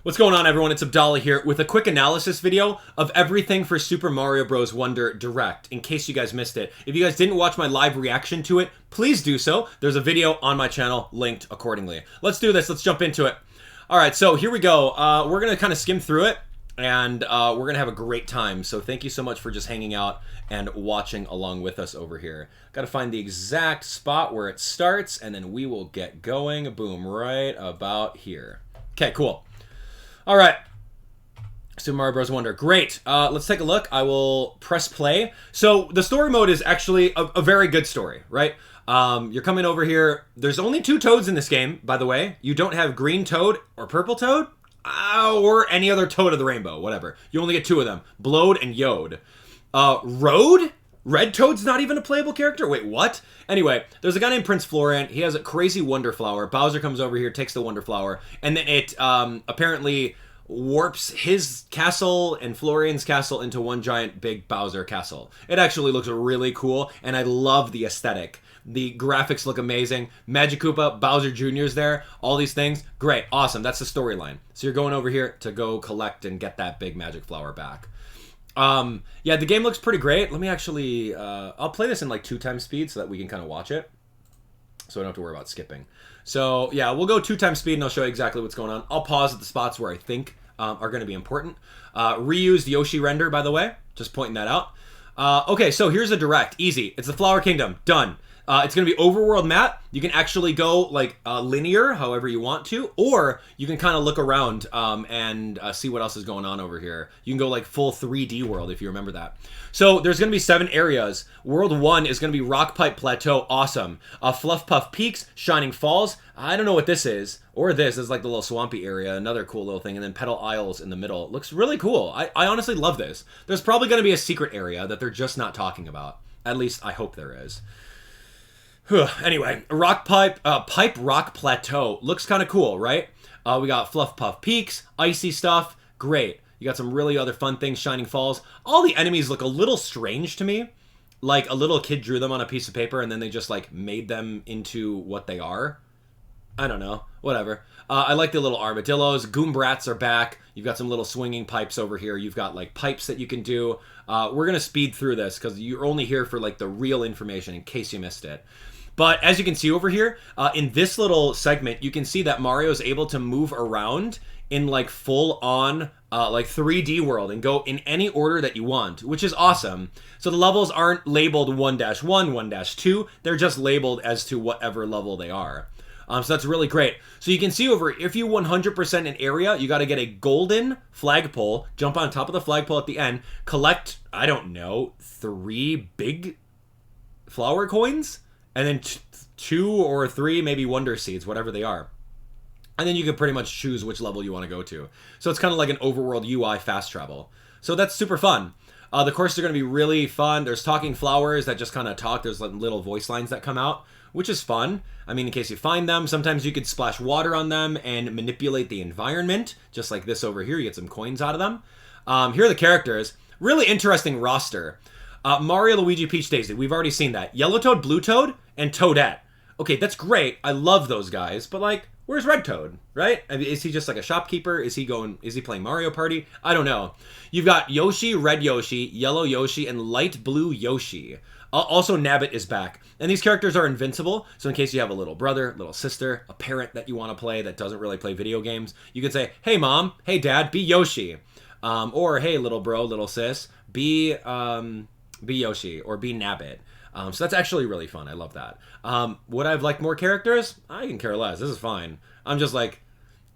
What's going on, everyone? It's Abdallah here with a quick analysis video of everything for Super Mario Bros. Wonder Direct, in case you guys missed it. If you guys didn't watch my live reaction to it, please do so. There's a video on my channel linked accordingly. Let's do this. Let's jump into it. All right, so here we go. We're going to kind of skim through it, and we're going to have a great time. So thank you so much for just hanging out and watching along with us over here. Got to find the exact spot where it starts, and then we will get going. Boom, right about here. Okay, cool. All right, Super Mario Bros. Wonder. Great. Let's take a look. I will press play. So the story mode is actually a very good story, right? You're coming over here. There's only 2 Toads in this game, by the way. You don't have Green Toad or Purple Toad, or any other Toad of the Rainbow, whatever. You only get 2 of them, Blode and Yode. Road? Red Toad's not even a playable character? Wait, what? Anyway, there's a guy named Prince Florian. He has a crazy Wonder Flower. Bowser comes over here, takes the Wonder Flower, and then it apparently warps his castle and Florian's castle into one giant big Bowser castle. It actually looks really cool, and I love the aesthetic. The graphics look amazing. Magic Koopa, Bowser Jr.'s there, all these things. Great, awesome. That's the storyline. So you're going over here to go collect and get that big magic flower back. Yeah, the game looks pretty great. Let me actually, I'll play this in like 2 times speed so that we can kind of watch it. So I don't have to worry about skipping. So yeah, we'll go 2 times speed and I'll show you exactly what's going on. I'll pause at the spots where I think are going to be important. Reused Yoshi render, by the way. Just pointing that out. Okay, so here's a direct. Easy. It's the Flower Kingdom. Done. It's going to be overworld map. You can actually go like linear, however you want to, or you can kind of look around and see what else is going on over here. You can go like full 3D world if you remember that. So there's going to be 7 areas. World 1 is going to be Rock Pipe Plateau. Awesome. Fluff Puff Peaks, Shining Falls. I don't know what this is. Or this is like the little swampy area, another cool little thing, and then Petal Isles in the middle. It looks really cool. I honestly love this. There's probably going to be a secret area that they're just not talking about. At least I hope there is. Anyway, Pipe Rock Plateau looks kind of cool, right? We got Fluff Puff Peaks, icy stuff, great. You got some really other fun things, Shining Falls. All the enemies look a little strange to me. Like a little kid drew them on a piece of paper and then they just like made them into what they are. I don't know, whatever. I like the little armadillos. Goombrats are back. You've got some little swinging pipes over here. You've got like pipes that you can do. We're going to speed through this because you're only here for like the real information in case you missed it. But as you can see over here, in this little segment, you can see that Mario is able to move around in like full-on like 3D world and go in any order that you want, which is awesome. So the levels aren't labeled 1-1, 1-2. They're just labeled as to whatever level they are. So that's really great. So you can see over, if you 100% an area, you got to get a golden flagpole, jump on top of the flagpole at the end, collect, I don't know, 3 big flower coins, and then 2 or 3 maybe Wonder Seeds, whatever they are. And then you can pretty much choose which level you want to go to. So it's kind of like an overworld UI fast travel. So that's super fun. The courses are going to be really fun. There's talking flowers that just kind of talk. There's like little voice lines that come out, which is fun. I mean, in case you find them, sometimes you could splash water on them and manipulate the environment, just like this over here. You get some coins out of them. Here are the characters. Really interesting roster. Mario, Luigi, Peach, Daisy. We've already seen that. Yellow Toad, Blue Toad, and Toadette. Okay, that's great. I love those guys. But like, where's Red Toad, right? I mean, is he just like a shopkeeper? Is he playing Mario Party? I don't know. You've got Yoshi, Red Yoshi, Yellow Yoshi, and Light Blue Yoshi. Also, Nabbit is back. And these characters are invincible, so in case you have a little brother, little sister, a parent that you want to play that doesn't really play video games, you can say, hey mom, hey dad, be Yoshi. Or hey little bro, little sis, be Yoshi, or be Nabbit. So that's actually really fun. I love that. Would I have liked more characters? I can care less. This is fine. I'm just like,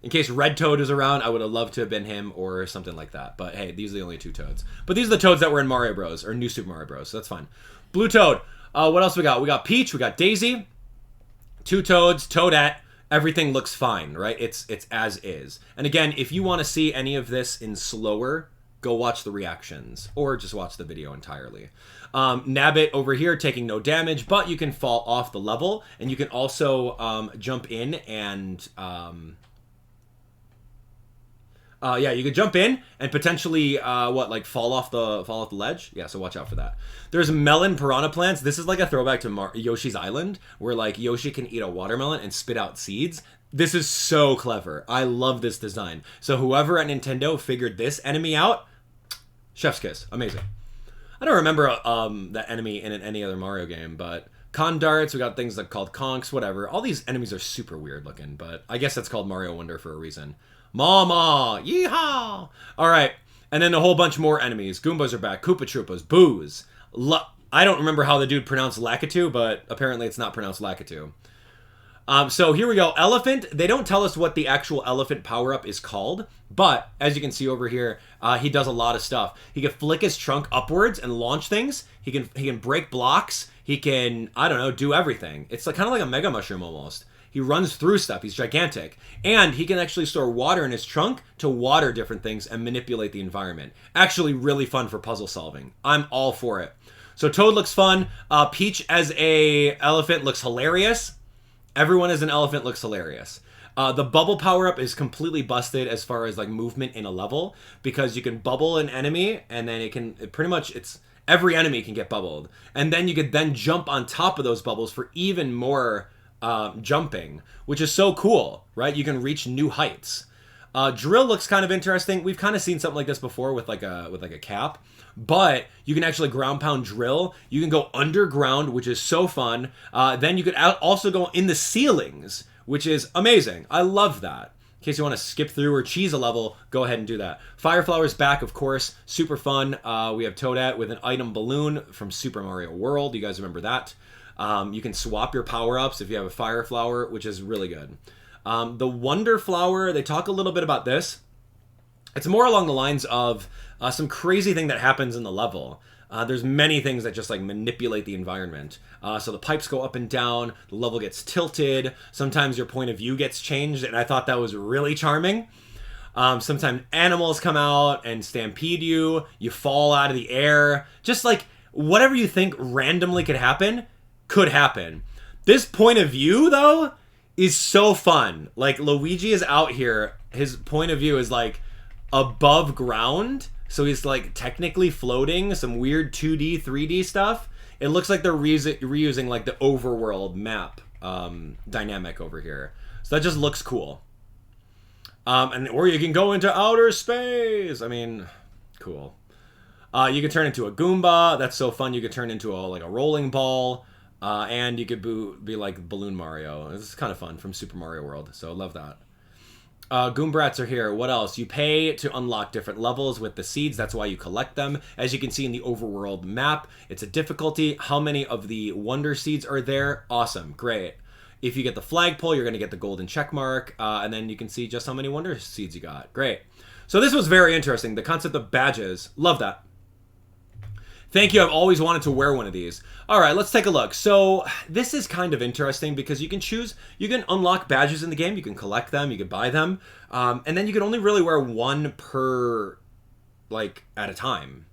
in case Red Toad is around, I would have loved to have been him or something like that. But hey, these are the only 2 Toads. But these are the Toads that were in Mario Bros. Or New Super Mario Bros. So that's fine. Blue Toad. What else we got? We got Peach. We got Daisy. 2 Toads. Toadette. Everything looks fine, right? It's as is. And again, if you want to see any of this in slower, go watch the reactions or just watch the video entirely. Nabbit over here taking no damage, but you can fall off the level, and you can also jump in and yeah, you could jump in and potentially like fall off the ledge. Yeah, so watch out for that. There's melon piranha plants. This is like a throwback to Yoshi's Island, where like Yoshi can eat a watermelon and spit out seeds. This is so clever. I love this design. So whoever at Nintendo figured this enemy out, chef's kiss. Amazing. I don't remember that enemy in any other Mario game, but con darts, we got things like called conks, whatever. All these enemies are super weird looking, but I guess that's called Mario Wonder for a reason. Mama! Yeehaw! Alright, and then a whole bunch more enemies. Goombas are back, Koopa Troopas, Boos. I don't remember how the dude pronounced Lakitu, but apparently it's not pronounced Lakitu. So here we go. Elephant. They don't tell us what the actual elephant power-up is called, but as you can see over here, he does a lot of stuff. He can flick his trunk upwards and launch things. He can break blocks. He can, I don't know, do everything. It's like, kind of like a Mega Mushroom almost. He runs through stuff. He's gigantic. And he can actually store water in his trunk to water different things and manipulate the environment. Actually really fun for puzzle solving. I'm all for it. So Toad looks fun. Peach as a elephant looks hilarious. Everyone as an elephant looks hilarious. The bubble power-up is completely busted as far as like movement in a level, because you can bubble an enemy and then every enemy can get bubbled. And then you could then jump on top of those bubbles for even more jumping, which is so cool, right? You can reach new heights. Drill looks kind of interesting. We've kind of seen something like this before with like a cap. But you can actually ground pound drill. You can go underground, which is so fun. Then you could also go in the ceilings, which is amazing. I love that. In case you want to skip through or cheese a level, go ahead and do that. Fire Flower's back, of course. Super fun. We have Toadette with an item balloon from Super Mario World. You guys remember that? You can swap your power-ups if you have a Fire Flower, which is really good. The Wonder Flower, they talk a little bit about this. It's more along the lines of some crazy thing that happens in the level. There's many things that just like manipulate the environment. So the pipes go up and down, the level gets tilted, sometimes your point of view gets changed, and I thought that was really charming. Sometimes animals come out and stampede you, you fall out of the air. Just like whatever you think randomly could happen. This point of view, though, is so fun. Like, Luigi is out here, his point of view is like above ground, so he's like technically floating, some weird 2D 3D stuff. It looks like they're reusing like the overworld map dynamic over here, so that just looks cool. Or you can go into outer space. I mean, cool. You can turn into a Goomba. That's so fun. You could turn into a rolling ball, and you could be like Balloon Mario. This is kind of fun from Super Mario World, so I love that. Goombrats are here. What else? You pay to unlock different levels with the seeds. That's why you collect them. As you can see in the overworld map, it's a difficulty. How many of the wonder seeds are there? Awesome. Great. If you get the flagpole, you're going to get the golden check mark. And then you can see just how many wonder seeds you got. Great. So this was very interesting. The concept of badges. Love that. Thank you. I've always wanted to wear one of these. All right, let's take a look. So this is kind of interesting because you can unlock badges in the game. You can collect them. You can buy them. And then you can only really wear one per, at a time.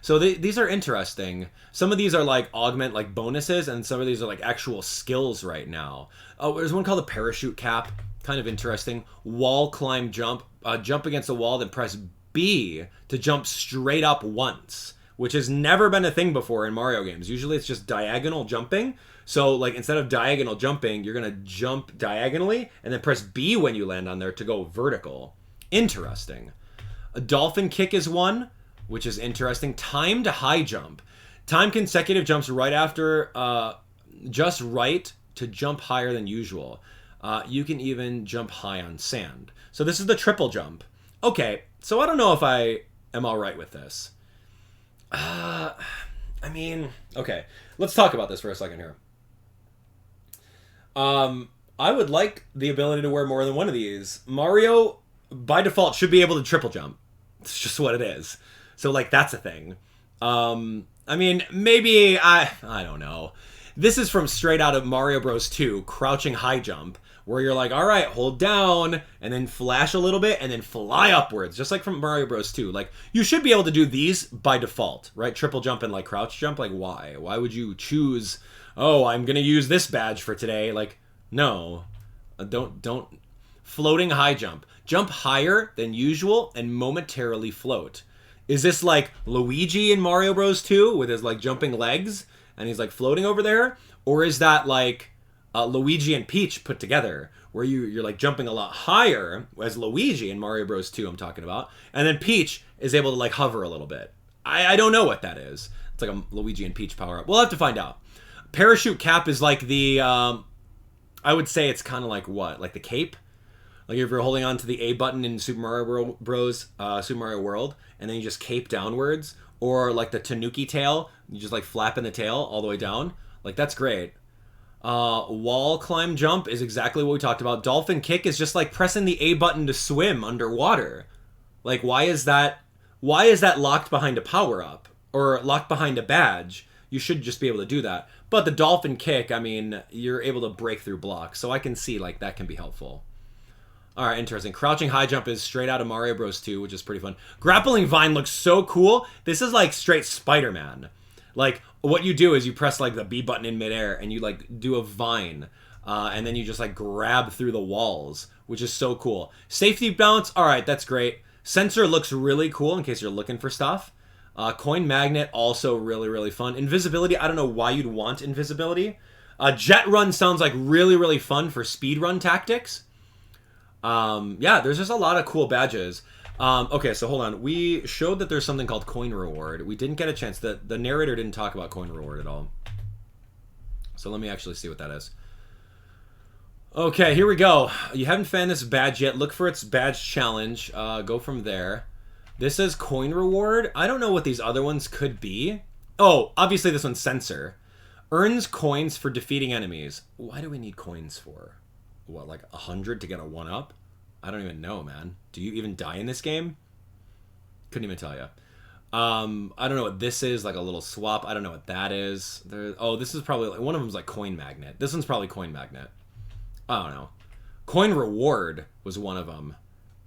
So these are interesting. Some of these are augment bonuses, and some of these are actual skills right now. There's one called the parachute cap. Kind of interesting. Wall climb jump. Jump against a wall, then press B to jump straight up once, which has never been a thing before in Mario games. Usually it's just diagonal jumping. So instead of diagonal jumping, you're going to jump diagonally and then press B when you land on there to go vertical. Interesting. A dolphin kick is one, which is interesting. Time to high jump. Time consecutive jumps right after, just right to jump higher than usual. You can even jump high on sand. So this is the triple jump. Okay, so I don't know if I am all right with this. Okay, let's talk about this for a second here. I would like the ability to wear more than one of these. Mario, by default, should be able to triple jump. It's just what it is. So, that's a thing. Maybe, I don't know. This is from straight out of Mario Bros. 2, Crouching High Jump, where you're like, all right, hold down, and then flash a little bit, and then fly upwards, just like from Mario Bros. 2. You should be able to do these by default, right? Triple jump and, crouch jump. Why? Why would you choose, oh, I'm going to use this badge for today? No. Don't. Floating high jump. Jump higher than usual and momentarily float. Is this like Luigi in Mario Bros. 2 with his, jumping legs, and he's, floating over there? Or is that, Luigi and Peach put together, where you're like jumping a lot higher as Luigi in Mario Bros 2 I'm talking about. And then Peach is able to like hover a little bit. I don't know what that is. It's like a Luigi and Peach power up. We'll have to find out. Parachute cap is like the, I would say it's kind of like what? Like the cape? Like if you're holding on to the A button in Super Mario Bros. Super Mario World, and then you just cape downwards. Or like the Tanuki tail, you just like flapping the tail all the way down. Like that's great. Wall climb jump is exactly what we talked about. Dolphin kick is just like pressing the A button to swim underwater. Like why is that locked behind a power up or locked behind a badge? You should just be able to do that. But the dolphin kick, I mean, you're able to break through blocks, so I can see like that can be helpful. All right, interesting. Crouching high jump is straight out of Mario Bros 2, which is pretty fun. Grappling vine looks so cool. This is like straight Spider-Man. Like what you do is you press like the B button in midair and you like do a vine, and then you just like grab through the walls, which is so cool. Safety bounce, all right, that's great. Sensor looks really cool in case you're looking for stuff. Coin magnet, also really, really fun. Invisibility, I don't know why you'd want invisibility. Jet run sounds like really, really fun for speed run tactics. Yeah, there's just a lot of cool badges. Okay, so hold on. We showed that there's something called coin reward. We didn't get a chance. The narrator didn't talk about coin reward at all. So let me actually see what that is. Okay, here we go. You haven't found this badge yet. Look for its badge challenge. Go from there. This is coin reward. I don't know what these other ones could be. Oh, obviously this one's sensor. Earns coins for defeating enemies. Why do we need coins for? What, like 100 to get a 1-up? I don't even know, man. Do you even die in this game? Couldn't even tell you. I don't know what this is, like a little swap. I don't know what that is. Oh, this is probably, like, one of them's like coin magnet. This one's probably coin magnet. I don't know. Coin reward was one of them.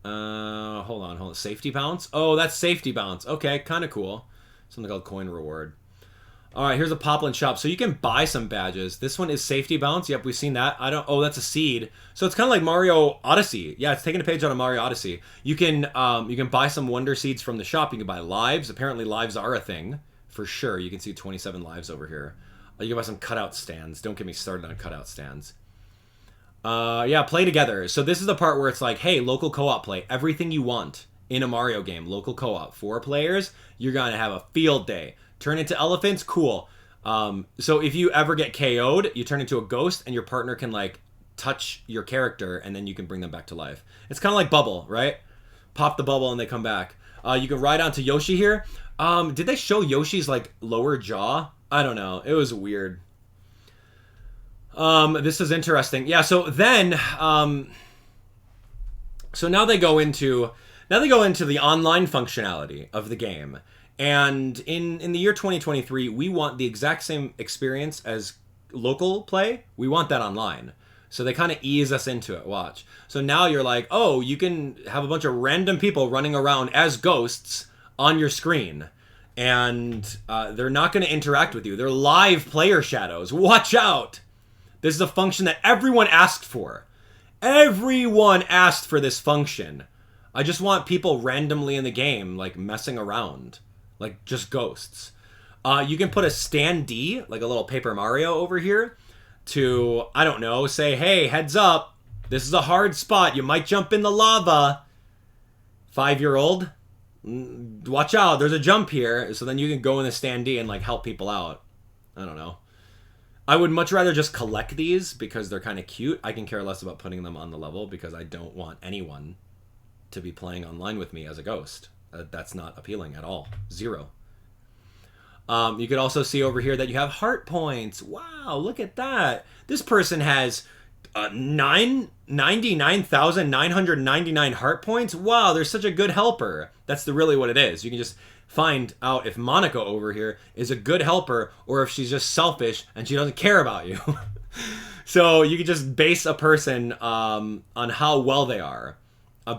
Hold on. Safety bounce? Oh, that's safety bounce. Okay, kind of cool. Something called coin reward. All right, here's a Poplin shop. So you can buy some badges. This one is safety bounce. Yep, we've seen that. Oh, that's a seed. So it's kind of like Mario Odyssey. Yeah, it's taking a page out of Mario Odyssey. You can buy some wonder seeds from the shop. You can buy lives. Apparently lives are a thing for sure. You can see 27 lives over here. You can buy some cutout stands. Don't get me started on cutout stands. Yeah, play together. So this is the part where it's like, hey, local co-op play. Everything you want in a Mario game. Local co-op. 4 players. You're going to have a field day. Turn into elephants? Cool. So if you ever get KO'd, you turn into a ghost and your partner can like touch your character and then you can bring them back to life. It's kind of like Bubble, right? Pop the bubble and they come back. You can ride onto Yoshi here. Did they show Yoshi's like lower jaw? I don't know. It was weird. This is interesting. Yeah, so then so now they go into the online functionality of the game. And in the year 2023, we want the exact same experience as local play. We want that online. So they kind of ease us into it. Watch. So now you're like, oh, you can have a bunch of random people running around as ghosts on your screen. And they're not going to interact with you. They're live player shadows. Watch out. This is a function that everyone asked for. Everyone asked for this function. I just want people randomly in the game, like, messing around. Like, just ghosts. You can put a standee, like a little Paper Mario over here, to, I don't know, say, hey, heads up, this is a hard spot, you might jump in the lava. 5-year-old, watch out, there's a jump here, so then you can go in the standee and, like, help people out. I don't know. I would much rather just collect these, because they're kind of cute. I can care less about putting them on the level, because I don't want anyone to be playing online with me as a ghost. That's not appealing at all. 0. You could also see over here that you have heart points. Wow, look at that. This person has 99,999 heart points. Wow, they're such a good helper. That's really what it is. You can just find out if Monica over here is a good helper or if she's just selfish and she doesn't care about you. So you can just base a person on how well they are,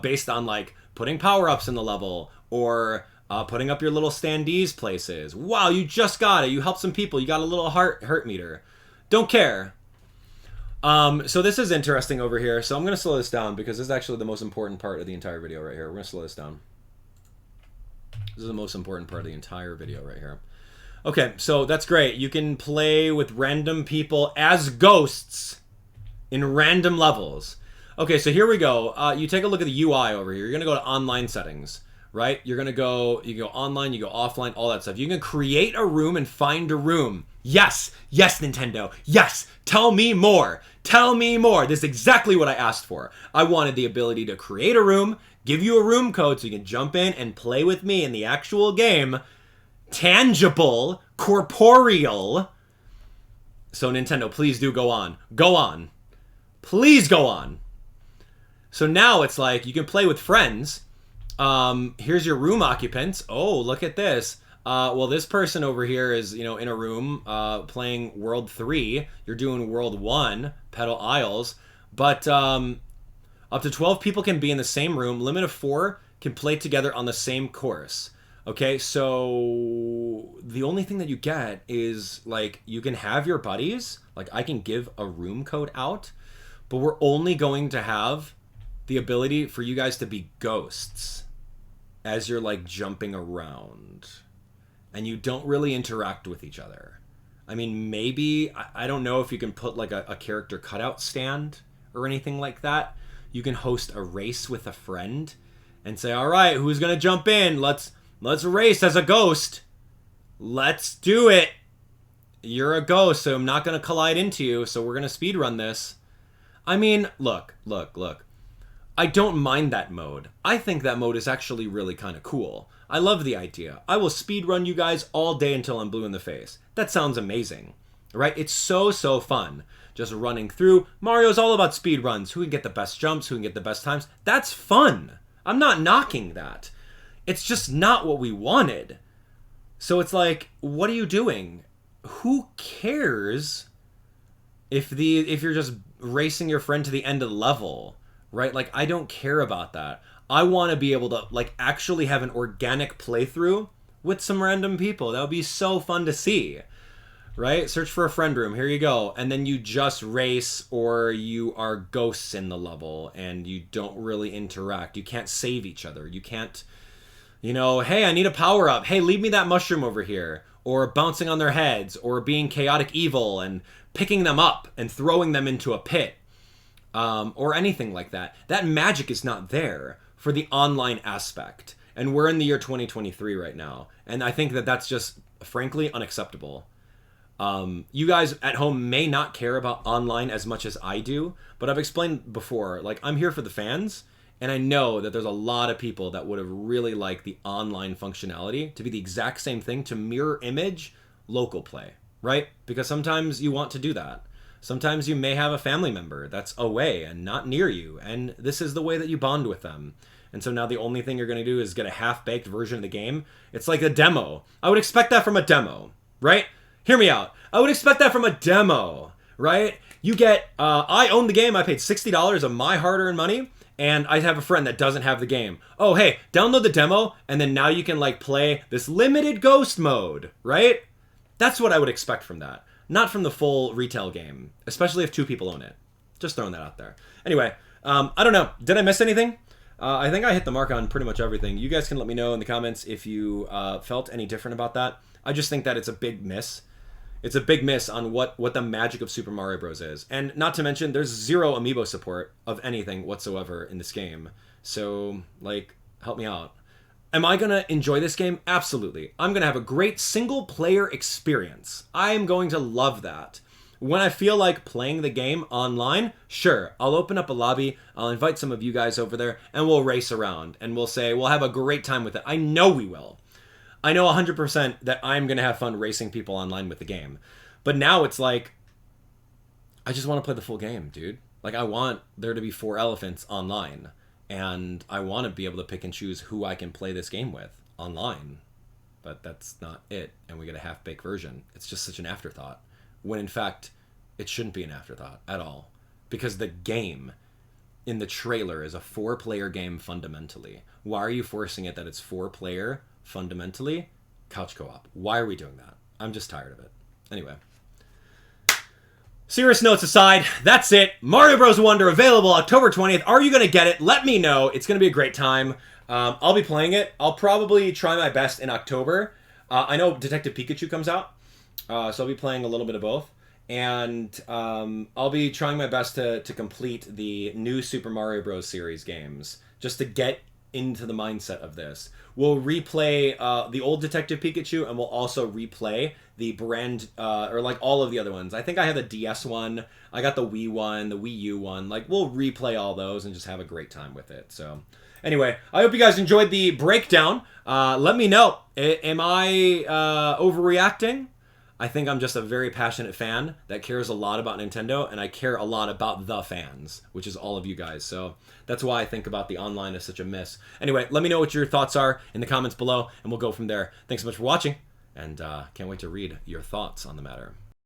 based on like putting power-ups in the level or putting up your little standees places. Wow, you just got it. You helped some people. You got a little hurt meter. Don't care. So this is interesting over here. So I'm going to slow this down because this is actually the most important part of the entire video right here. We're going to slow this down. This is the most important part of the entire video right here. Okay, so that's great. You can play with random people as ghosts in random levels. Okay, so here we go. You take a look at the UI over here. You're gonna go to online settings, right? You go online, you go offline, all that stuff. You can create a room and find a room. Yes, Nintendo. Yes, tell me more. Tell me more. This is exactly what I asked for. I wanted the ability to create a room, give you a room code so you can jump in and play with me in the actual game. Tangible, corporeal. So Nintendo, please do go on. Go on. Please go on. So now it's like you can play with friends. Here's your room occupants. Oh, look at this. Well, this person over here is, in a room playing World 3. You're doing World 1, Petal Isles. But up to 12 people can be in the same room. Limit of 4 can play together on the same course. Okay, so the only thing that you get is, like, you can have your buddies. Like, I can give a room code out. But we're only going to have the ability for you guys to be ghosts as you're, like, jumping around. And you don't really interact with each other. I mean, maybe, I don't know if you can put, like, a character cutout stand or anything like that. You can host a race with a friend and say, all right, who's going to jump in? Let's race as a ghost. Let's do it. You're a ghost, so I'm not going to collide into you, so we're going to speedrun this. I mean, look. I don't mind that mode. I think that mode is actually really kind of cool. I love the idea. I will speedrun you guys all day until I'm blue in the face. That sounds amazing, right? It's so fun. Just running through. Mario's all about speedruns. Who can get the best jumps? Who can get the best times? That's fun. I'm not knocking that. It's just not what we wanted. So it's like, what are you doing? Who cares if you're just racing your friend to the end of the level, right? Like, I don't care about that. I want to be able to, like, actually have an organic playthrough with some random people. That would be so fun to see, right? Search for a friend room. Here you go. And then you just race, or you are ghosts in the level and you don't really interact. You can't save each other. You can't, hey, I need a power up. Hey, leave me that mushroom over here. Or bouncing on their heads, or being chaotic evil and picking them up and throwing them into a pit. Or anything like that. That magic is not there for the online aspect. And we're in the year 2023 right now. And I think that that's just, frankly, unacceptable. You guys at home may not care about online as much as I do, but I've explained before, like, I'm here for the fans, and I know that there's a lot of people that would have really liked the online functionality to be the exact same thing, to mirror image local play, right? Because sometimes you want to do that. Sometimes you may have a family member that's away and not near you, and this is the way that you bond with them. And so now the only thing you're going to do is get a half-baked version of the game. It's like a demo. I would expect that from a demo, right? Hear me out. I would expect that from a demo, right? You get, I own the game. I paid $60 of my hard-earned money, and I have a friend that doesn't have the game. Oh, hey, download the demo, and then now you can, like, play this limited ghost mode, right? That's what I would expect from that. Not from the full retail game, especially if 2 people own it. Just throwing that out there. Anyway, I don't know. Did I miss anything? I think I hit the mark on pretty much everything. You guys can let me know in the comments if you felt any different about that. I just think that it's a big miss. It's a big miss on what the magic of Super Mario Bros. Is. And not to mention, there's 0 amiibo support of anything whatsoever in this game. So, like, help me out. Am I going to enjoy this game? Absolutely. I'm going to have a great single-player experience. I am going to love that. When I feel like playing the game online, sure, I'll open up a lobby, I'll invite some of you guys over there, and we'll race around, and we'll have a great time with it. I know we will. I know 100% that I'm going to have fun racing people online with the game. But now it's like, I just want to play the full game, dude. Like, I want there to be 4 elephants online. And I want to be able to pick and choose who I can play this game with online. But that's not it. And we get a half-baked version. It's just such an afterthought. When in fact, it shouldn't be an afterthought at all. Because the game in the trailer is a 4-player game fundamentally. Why are you forcing it that it's 4-player fundamentally? Couch co-op. Why are we doing that? I'm just tired of it. Anyway. Serious notes aside, that's it. Mario Bros. Wonder available October 20th. Are you going to get it? Let me know. It's going to be a great time. I'll be playing it. I'll probably try my best in October. I know Detective Pikachu comes out, so I'll be playing a little bit of both. and I'll be trying my best to complete the new Super Mario Bros. Series games, just to get into the mindset of this. We'll replay the old Detective Pikachu, and we'll also replay the brand, or like all of the other ones. I think I have the DS one, I got the Wii one, the Wii U one. Like, we'll replay all those and just have a great time with it. So anyway, I hope you guys enjoyed the breakdown. Let me know, am I overreacting? I think I'm just a very passionate fan that cares a lot about Nintendo, and I care a lot about the fans, which is all of you guys. So that's why I think about the online as such a miss. Anyway, let me know what your thoughts are in the comments below, and we'll go from there. Thanks so much for watching, and can't wait to read your thoughts on the matter.